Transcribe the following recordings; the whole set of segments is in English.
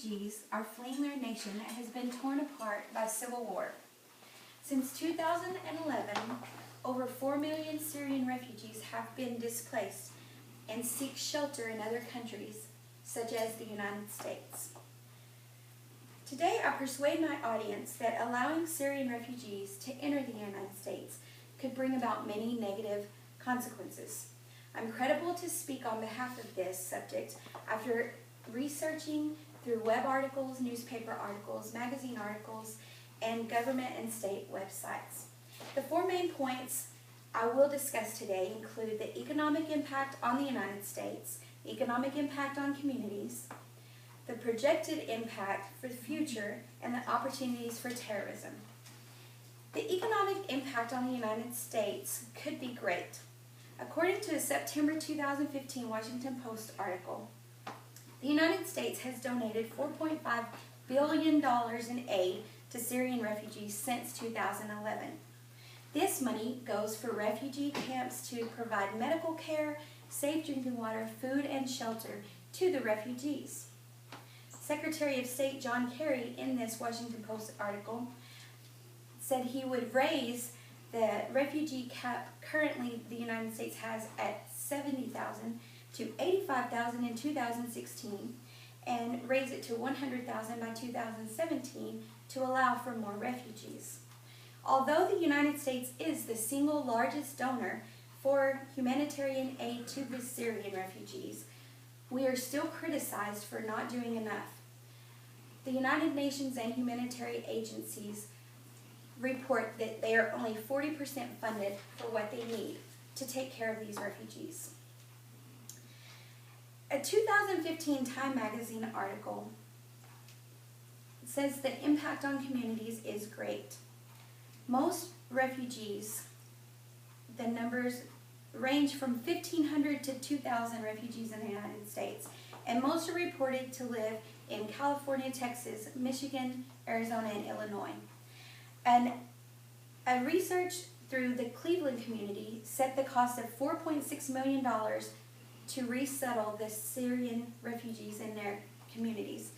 refugees are fleeing their nation that has been torn apart by civil war. Since 2011, over 4 million Syrian refugees have been displaced and seek shelter in other countries, such as the United States. Today, I persuade my audience that allowing Syrian refugees to enter the United States could bring about many negative consequences. I'm credible to speak on behalf of this subject after researching through web articles, newspaper articles, magazine articles, and government and state websites. The 4 main points I will discuss today include the economic impact on the United States, the economic impact on communities, the projected impact for the future, and the opportunities for terrorism. The economic impact on the United States could be great. According to a September 2015 Washington Post article, the United States has donated $4.5 billion in aid to Syrian refugees since 2011. This money goes for refugee camps to provide medical care, safe drinking water, food, and shelter to the refugees. Secretary of State John Kerry, in this Washington Post article, said he would raise the refugee cap currently the United States has at 70,000 to 85,000 in 2016 and raise it to 100,000 by 2017 to allow for more refugees. Although the United States is the single largest donor for humanitarian aid to the Syrian refugees, we are still criticized for not doing enough. The United Nations and humanitarian agencies report that they are only 40% funded for what they need to take care of these refugees. A 2015 Time magazine article says the impact on communities is great. Most refugees, the numbers range from 1,500 to 2,000 refugees in the United States, and most are reported to live in California, Texas, Michigan, Arizona, and Illinois. And a research through the Cleveland community set the cost of $4.6 million to resettle the Syrian refugees in their communities.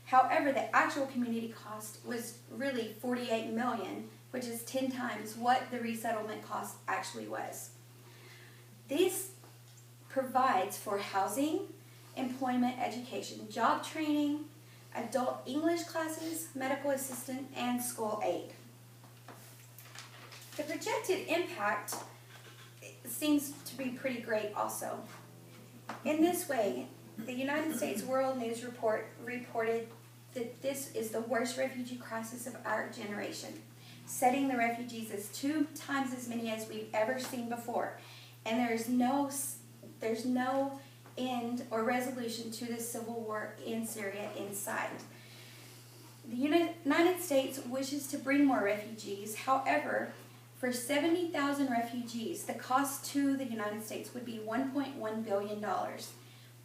However, the actual community cost was really $48 million, which is 10 times what the resettlement cost actually was. This provides for housing, employment, education, job training, adult English classes, medical assistant, and school aid. The projected impact seems to be pretty great also. In this way, the United States World News Report reported that this is the worst refugee crisis of our generation, setting the refugees as 2 times as many as we've ever seen before. And there's no end or resolution to the civil war in Syria in sight. The United States wishes to bring more refugees. However, for 70,000 refugees, the cost to the United States would be $1.1 billion.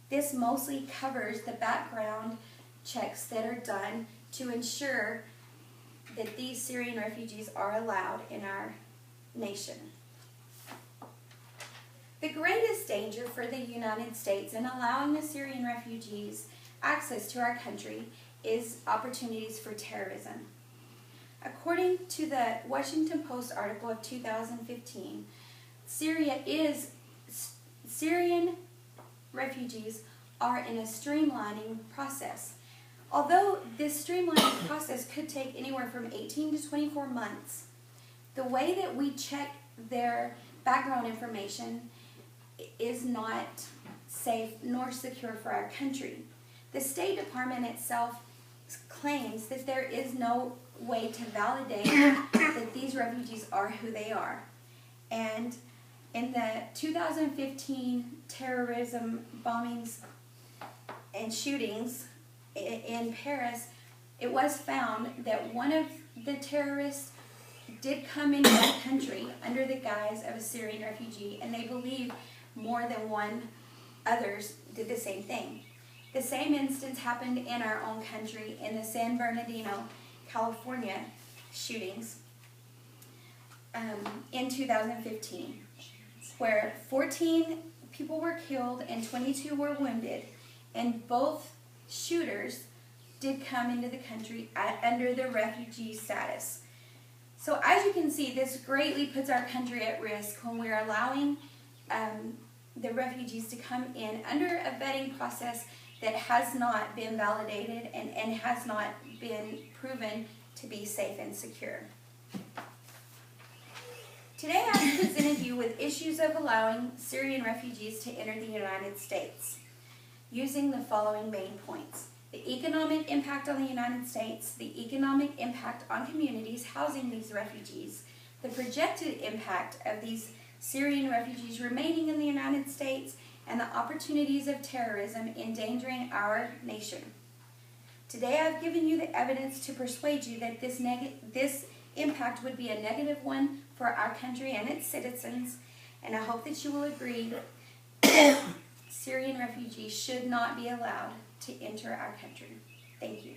This mostly covers the background checks that are done to ensure that these Syrian refugees are allowed in our nation. The greatest danger for the United States in allowing the Syrian refugees access to our country is opportunities for terrorism. According to the Washington Post article of 2015, Syrian refugees are in a streamlining process. Although this streamlining process could take anywhere from 18 to 24 months, the way that we check their background information is not safe nor secure for our country. The State Department itself claims that there is no way to validate that these refugees are who they are. And in the 2015 terrorism bombings and shootings in Paris, it was found that one of the terrorists did come into the country under the guise of a Syrian refugee, and they believe more than one others did the same thing. The same instance happened in our own country in the San Bernardino, California shootings in 2015, where 14 people were killed and 22 were wounded, and both shooters did come into the country under the refugee status. So as you can see, this greatly puts our country at risk when we're allowing the refugees to come in under a vetting process that has not been validated and has not been proven to be safe and secure. Today I've presented you with issues of allowing Syrian refugees to enter the United States using the following main points: the economic impact on the United States, the economic impact on communities housing these refugees, the projected impact of these Syrian refugees remaining in the United States, and the opportunities of terrorism endangering our nation. Today I've given you the evidence to persuade you that this impact would be a negative one for our country and its citizens, and I hope that you will agree Syrian refugees should not be allowed to enter our country. Thank you.